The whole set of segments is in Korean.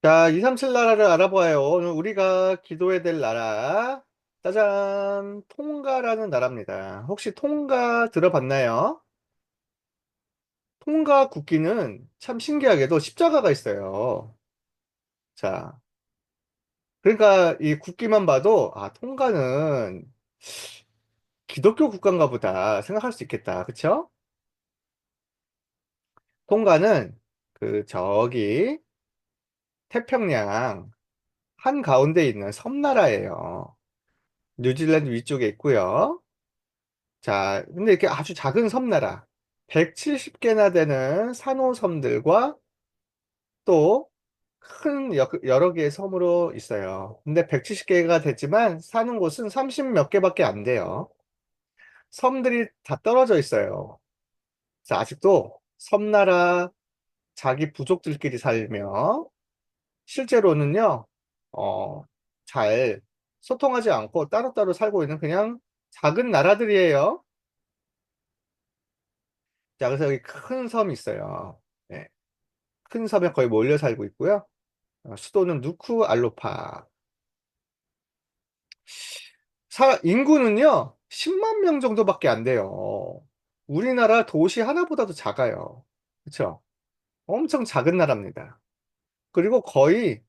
자, 237 나라를 알아보아요. 오늘 우리가 기도해야 될 나라. 짜잔. 통가라는 나라입니다. 혹시 통가 들어봤나요? 통가 국기는 참 신기하게도 십자가가 있어요. 자, 그러니까 이 국기만 봐도, 아, 통가는 기독교 국가인가 보다 생각할 수 있겠다. 그쵸? 통가는 저기 태평양 한가운데 있는 섬나라예요. 뉴질랜드 위쪽에 있고요. 자, 근데 이렇게 아주 작은 섬나라, 170개나 되는 산호섬들과 또 큰 여러 개의 섬으로 있어요. 근데 170개가 됐지만 사는 곳은 30 몇 개밖에 안 돼요. 섬들이 다 떨어져 있어요. 그래서 아직도 섬나라 자기 부족들끼리 살며 실제로는요, 어, 잘 소통하지 않고 따로따로 살고 있는 그냥 작은 나라들이에요. 자, 그래서 여기 큰 섬이 있어요. 네, 큰 섬에 거의 몰려 살고 있고요. 수도는 누쿠알로파. 인구는요, 10만 명 정도밖에 안 돼요. 우리나라 도시 하나보다도 작아요. 그렇죠? 엄청 작은 나라입니다. 그리고 거의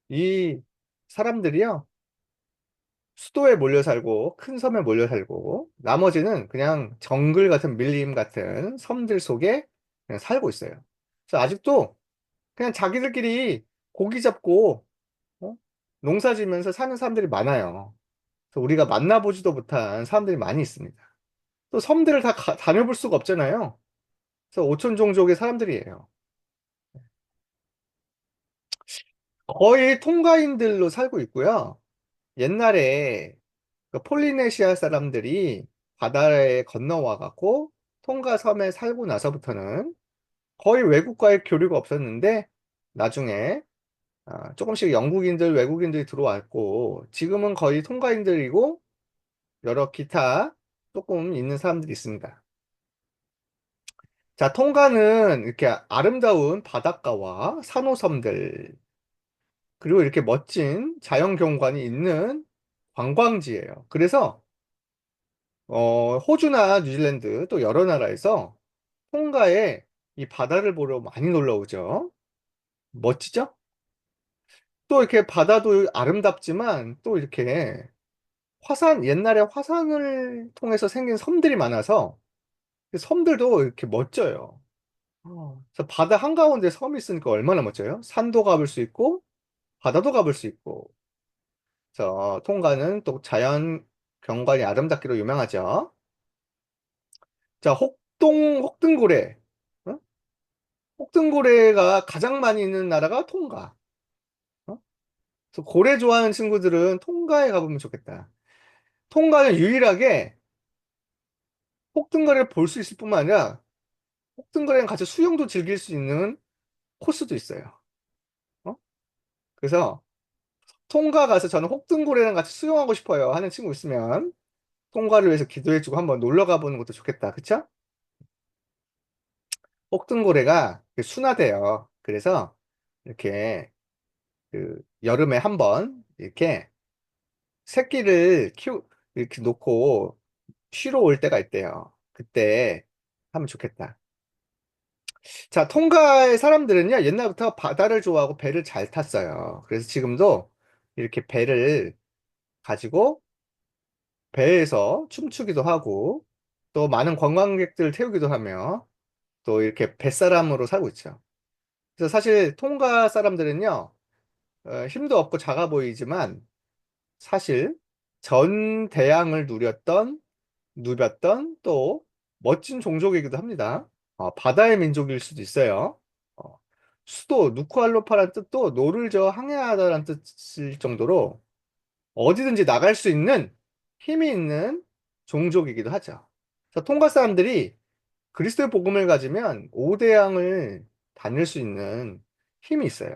이 사람들이요, 수도에 몰려 살고, 큰 섬에 몰려 살고, 나머지는 그냥 정글 같은 밀림 같은 섬들 속에 그냥 살고 있어요. 그래서 아직도 그냥 자기들끼리 고기 잡고 어? 농사 지면서 사는 사람들이 많아요. 그래서 우리가 만나보지도 못한 사람들이 많이 있습니다. 또 섬들을 다 다녀볼 수가 없잖아요. 그래서 오촌 종족의 사람들이에요. 거의 통가인들로 살고 있고요. 옛날에 그 폴리네시아 사람들이 바다에 건너와 갖고 통가 섬에 살고 나서부터는 거의 외국과의 교류가 없었는데 나중에 조금씩 영국인들, 외국인들이 들어왔고 지금은 거의 통가인들이고 여러 기타 조금 있는 사람들이 있습니다. 자, 통가는 이렇게 아름다운 바닷가와 산호섬들, 그리고 이렇게 멋진 자연 경관이 있는 관광지예요. 그래서 호주나 뉴질랜드 또 여러 나라에서 통가에 이 바다를 보러 많이 놀러 오죠. 멋지죠? 또 이렇게 바다도 아름답지만 또 이렇게 옛날에 화산을 통해서 생긴 섬들이 많아서 그 섬들도 이렇게 멋져요. 그래서 바다 한가운데 섬이 있으니까 얼마나 멋져요? 산도 가볼 수 있고, 바다도 가볼 수 있고. 그래서 통가는 또 자연 경관이 아름답기로 유명하죠. 자, 혹등고래. 어? 혹등고래가 가장 많이 있는 나라가 통가. 어? 그래서 고래 좋아하는 친구들은 통가에 가보면 좋겠다. 통가는 유일하게 혹등고래를 볼 수 있을 뿐만 아니라 혹등고래랑 같이 수영도 즐길 수 있는 코스도 있어요. 어? 그래서 통가 가서 저는 혹등고래랑 같이 수영하고 싶어요 하는 친구 있으면 통과를 위해서 기도해주고 한번 놀러 가보는 것도 좋겠다. 그쵸? 혹등고래가 순하대요. 그래서 이렇게 여름에 한번 이렇게 새끼를 이렇게 놓고 쉬러 올 때가 있대요. 그때 하면 좋겠다. 자, 통가의 사람들은요, 옛날부터 바다를 좋아하고 배를 잘 탔어요. 그래서 지금도 이렇게 배를 가지고 배에서 춤추기도 하고 또 많은 관광객들을 태우기도 하며 또 이렇게 뱃사람으로 살고 있죠. 그래서 사실 통가 사람들은요, 힘도 없고 작아 보이지만 사실 전 대양을 누볐던 또 멋진 종족이기도 합니다. 바다의 민족일 수도 있어요. 어, 수도 누쿠알로파란 뜻도 노를 저어 항해하다라는 뜻일 정도로 어디든지 나갈 수 있는 힘이 있는 종족이기도 하죠. 그래서 통가 사람들이 그리스도의 복음을 가지면 5대양을 다닐 수 있는 힘이 있어요.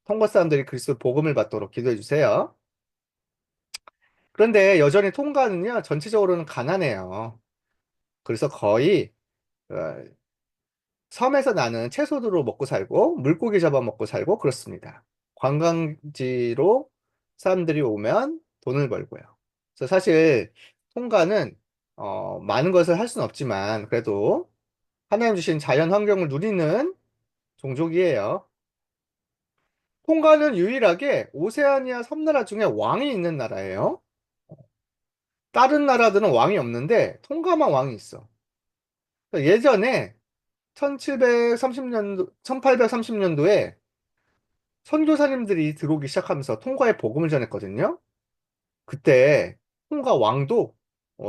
통과 사람들이 그리스도의 복음을 받도록 기도해 주세요. 그런데 여전히 통과는요, 전체적으로는 가난해요. 그래서 거의 어, 섬에서 나는 채소들로 먹고 살고 물고기 잡아 먹고 살고 그렇습니다. 관광지로 사람들이 오면 돈을 벌고요. 그래서 사실 통가는 많은 것을 할 수는 없지만 그래도 하나님 주신 자연 환경을 누리는 종족이에요. 통가는 유일하게 오세아니아 섬나라 중에 왕이 있는 나라예요. 다른 나라들은 왕이 없는데 통가만 왕이 있어. 예전에 1730년도, 1830년도에 선교사님들이 들어오기 시작하면서 통과의 복음을 전했거든요. 그때 통과 왕도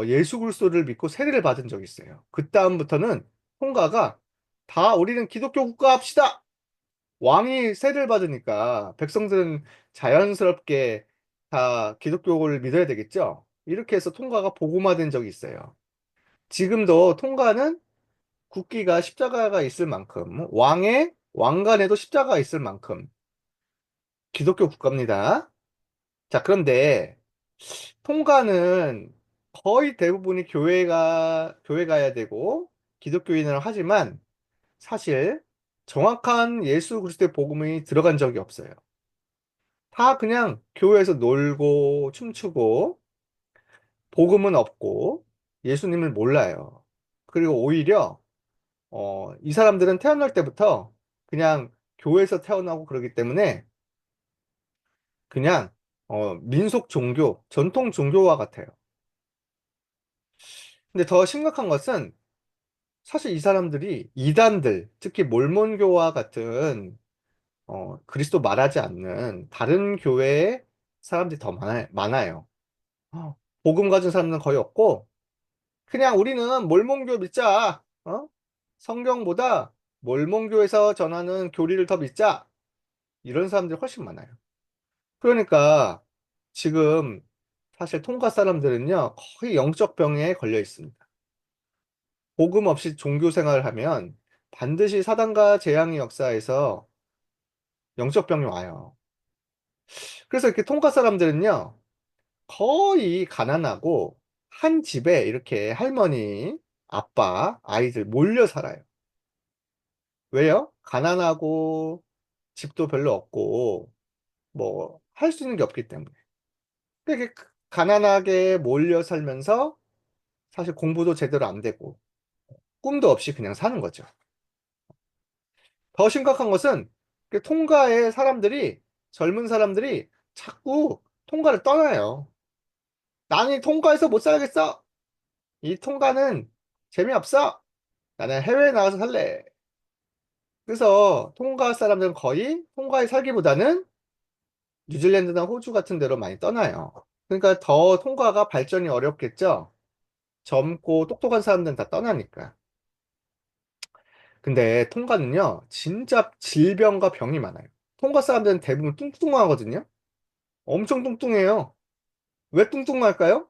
예수 그리스도를 믿고 세례를 받은 적이 있어요. 그다음부터는 통과가 다 우리는 기독교 국가 합시다. 왕이 세례를 받으니까 백성들은 자연스럽게 다 기독교를 믿어야 되겠죠. 이렇게 해서 통과가 복음화된 적이 있어요. 지금도 통과는 국기가 십자가가 있을 만큼 왕의 왕관에도 십자가가 있을 만큼 기독교 국가입니다. 자, 그런데 통가는 거의 대부분이 교회 가야 되고 기독교인을 하지만 사실 정확한 예수 그리스도의 복음이 들어간 적이 없어요. 다 그냥 교회에서 놀고 춤추고 복음은 없고 예수님을 몰라요. 그리고 오히려 이 사람들은 태어날 때부터 그냥 교회에서 태어나고 그러기 때문에 그냥 민속 종교, 전통 종교와 같아요. 근데 더 심각한 것은 사실 이 사람들이 이단들, 특히 몰몬교와 같은 그리스도 말하지 않는 다른 교회의 사람들이 더 많아요. 복음 가진 사람은 거의 없고 그냥 우리는 몰몬교 믿자. 성경보다 몰몬교에서 전하는 교리를 더 믿자. 이런 사람들이 훨씬 많아요. 그러니까 지금 사실 통가 사람들은요, 거의 영적 병에 걸려 있습니다. 복음 없이 종교 생활을 하면 반드시 사단과 재앙의 역사에서 영적 병이 와요. 그래서 이렇게 통가 사람들은요, 거의 가난하고 한 집에 이렇게 할머니, 아빠, 아이들 몰려 살아요. 왜요? 가난하고 집도 별로 없고 뭐 할 수 있는 게 없기 때문에. 이렇게 가난하게 몰려 살면서 사실 공부도 제대로 안 되고 꿈도 없이 그냥 사는 거죠. 더 심각한 것은 그 통가의 사람들이 젊은 사람들이 자꾸 통가를 떠나요. 나는 이 통가에서 못 살겠어. 이 통가는 재미없어. 나는 해외에 나가서 살래. 그래서 통가 사람들은 거의 통가에 살기보다는 뉴질랜드나 호주 같은 데로 많이 떠나요. 그러니까 더 통가가 발전이 어렵겠죠. 젊고 똑똑한 사람들은 다 떠나니까. 근데 통가는요, 진짜 질병과 병이 많아요. 통가 사람들은 대부분 뚱뚱하거든요. 엄청 뚱뚱해요. 왜 뚱뚱할까요?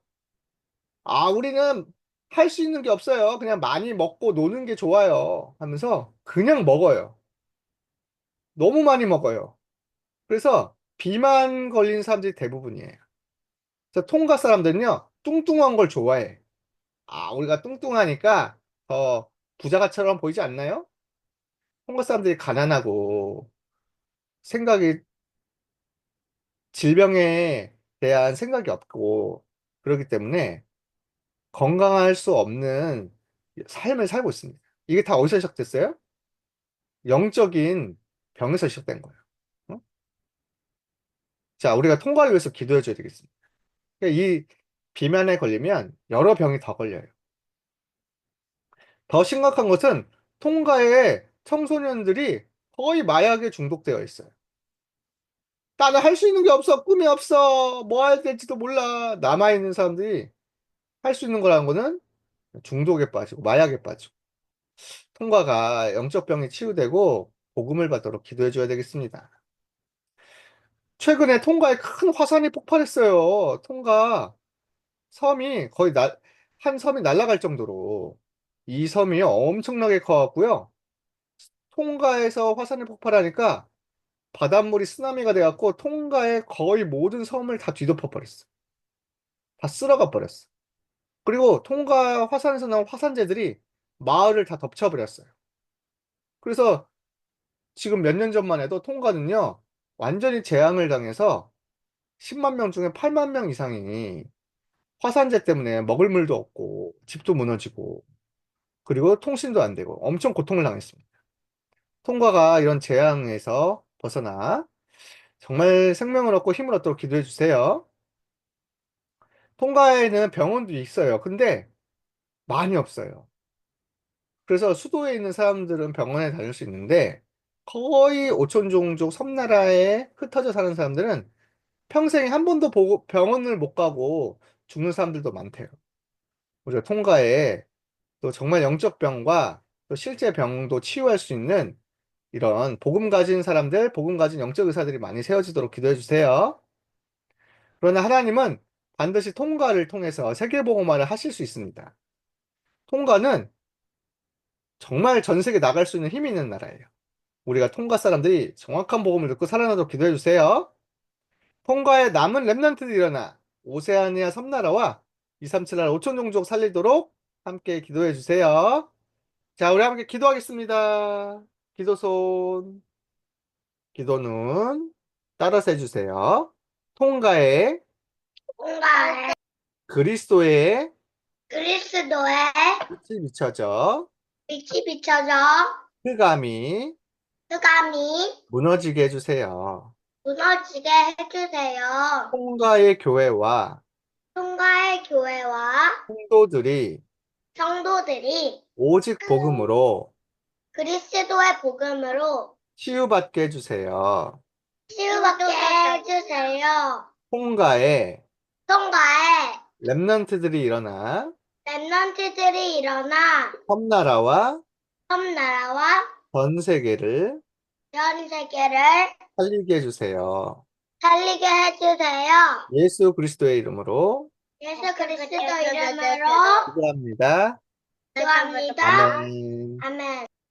아, 우리는 할 수 있는 게 없어요. 그냥 많이 먹고 노는 게 좋아요. 하면서 그냥 먹어요. 너무 많이 먹어요. 그래서 비만 걸린 사람들이 대부분이에요. 그래서 통가 사람들은요, 뚱뚱한 걸 좋아해. 아, 우리가 뚱뚱하니까 더 부자가처럼 보이지 않나요? 통가 사람들이 가난하고 생각이 질병에 대한 생각이 없고 그렇기 때문에 건강할 수 없는 삶을 살고 있습니다. 이게 다 어디서 시작됐어요? 영적인 병에서 시작된 거예요. 어? 자, 우리가 통과를 위해서 기도해 줘야 되겠습니다. 그러니까 이 비만에 걸리면 여러 병이 더 걸려요. 더 심각한 것은 통가에 청소년들이 거의 마약에 중독되어 있어요. 나는 할 수 있는 게 없어. 꿈이 없어. 뭐 해야 될지도 몰라. 남아있는 사람들이 할 수 있는 거라는 거는 중독에 빠지고 마약에 빠지고 통과가 영적 병이 치유되고 복음을 받도록 기도해 줘야 되겠습니다. 최근에 통가에 큰 화산이 폭발했어요. 통가 섬이 거의 한 섬이 날아갈 정도로 이 섬이 엄청나게 커갖고요. 통가에서 화산이 폭발하니까 바닷물이 쓰나미가 돼갖고 통가의 거의 모든 섬을 다 뒤덮어 버렸어. 다 쓸어가 버렸어. 그리고 통가 화산에서 나온 화산재들이 마을을 다 덮쳐버렸어요. 그래서 지금 몇 년 전만 해도 통가는요, 완전히 재앙을 당해서 10만 명 중에 8만 명 이상이 화산재 때문에 먹을 물도 없고, 집도 무너지고, 그리고 통신도 안 되고, 엄청 고통을 당했습니다. 통가가 이런 재앙에서 벗어나 정말 생명을 얻고 힘을 얻도록 기도해 주세요. 통가에는 병원도 있어요. 근데 많이 없어요. 그래서 수도에 있는 사람들은 병원에 다닐 수 있는데 거의 오촌종족 섬나라에 흩어져 사는 사람들은 평생에 한 번도 병원을 못 가고 죽는 사람들도 많대요. 우리가 통가에 또 정말 영적 병과 또 실제 병도 치유할 수 있는 이런 복음 가진 사람들, 복음 가진 영적 의사들이 많이 세워지도록 기도해 주세요. 그러나 하나님은 반드시 통가를 통해서 세계복음화를 하실 수 있습니다. 통가는 정말 전 세계 나갈 수 있는 힘이 있는 나라예요. 우리가 통가 사람들이 정확한 복음을 듣고 살아나도록 기도해 주세요. 통가에 남은 렘넌트들이 일어나 오세아니아 섬나라와 237나라 5천 종족 살리도록 함께 기도해 주세요. 자, 우리 함께 기도하겠습니다. 기도손, 기도는 따라서 해주세요. 통가에 뭔가 그리스도의 그리스도의 빛이 비춰져 빛이 비춰져 흑암이 흑암이 무너지게 해주세요. 무너지게 해주세요. 통가의 교회와 통가의 교회와 성도들이 성도들이 오직 복음으로 그리스도의 복음으로 치유받게 해주세요. 치유받게 해주세요. 통가에 통가에 렘넌트들이 일어나 렘넌트들이 일어나 섬나라와 섬나라와 전 세계를 전 세계를 살리게 해주세요. 살리게 해주세요. 예수 그리스도의 이름으로 예수 그리스도 이름으로 기도합니다. 기도합니다. 아멘. 아멘.